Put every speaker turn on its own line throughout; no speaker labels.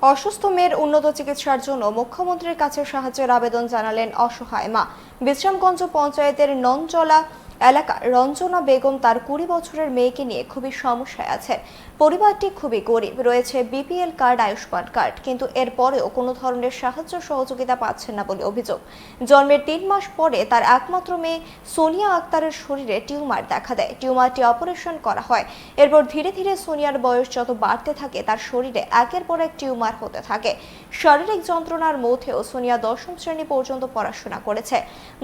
অসুস্থ মেয়ের উন্নত চিকিৎসার জন্য মুখ্যমন্ত্রীর কাছে সাহায্যের আবেদন জানালেন অসহায় মা। বিশ্রামগঞ্জ পঞ্চায়েতের ননচলা এলাকার রঞ্জনা বেগম তার 20 বছরের মেয়েকে নিয়ে খুবই সমস্যায় আছেন। পরিবারটি খুবই গরিব, রয়েছে বিপিএল কার্ড, আয়ুষ্মান কার্ড, কিন্তু এরপরেও কোনো ধরনের সাহায্য সহযোগিতা পাচ্ছেন না বলে অভিযোগ। জন্মের 3 মাস পরে তার একমাত্র মেয়ে সোনিয়া আক্তারের শরীরে টিউমার দেখা দেয়। টিউমারটি অপারেশন করা হয়। এরপর ধীরে ধীরে সোনিয়ার বয়স যত বাড়তে থাকে তার শরীরে একের পর এক টিউমার হতে থাকে। শারীরিক যন্ত্রণার মধ্যেও সোনিয়া 10ম শ্রেণী পর্যন্ত পড়াশোনা করেছে।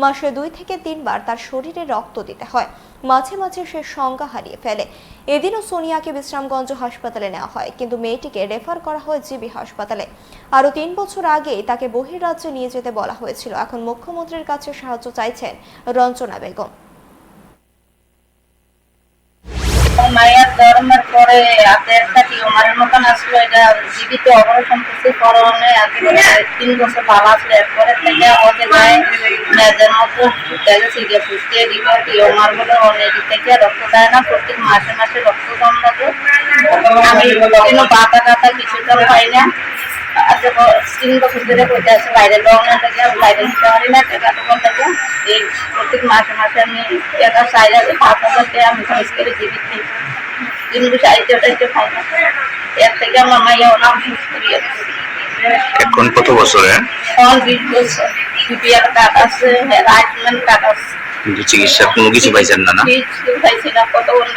মাসে 2 থেকে 3 বার তার শরীরে রক্ত দিতে হয়। মাঝে মাঝে সে সংজ্ঞা হারিয়ে ফেলে। এদিনও সোনিয়াকে বিশ্রামগঞ্জ হাসপাতালে নেওয়া হয়, কিন্তু মেয়েটিকে রেফার করা হয় জিবি হাসপাতালে। আরও 3 বছর আগেই তাকে বহির্রাজ্যে নিয়ে যেতে বলা হয়েছিল। এখন মুখ্যমন্ত্রীর কাছে সাহায্য চাইছেন রঞ্জনা বেগম।
মায়ের জন্মের পরে হাতে একটা টিউমারের মতন আসলো, এটা জীবিত অপারেশন করতে কারণে 3 বছর ভালো আসলো। এরপরে থেকে হতে যায় মেয়েদের মতো ফুটে দিল টিউমার বলে অনেক থেকে রক্ত দেয় না। প্রত্যেক মাসে মাসে রক্ত কম লাগে। আমি কোনো পাতা টাতা কিছুটা পাই না। 3 বছর ধরে করতে আছে বাইরে লগ্নের থেকে বাইরে নিতে পারি না। টাকা তোমার থেকে এই প্রত্যেক মাসে মাসে আমি টাকা 4,000 টাকা আমি খরচ করে জীবিত নেই। কিন্তু সাহিত্যটা খাই না। এর থেকে আমার মাইয়া নাম সুস্থ করিয়ে
এখন কত বছরে?
20 বছর। বিপিএল কার্ড আছে, আয়ুষ্মান কার্ড আছে,
কিন্তু চিকিৎসা কোনো কিছু পাইছেন না?
কিছু পাইছি না। কত অন্য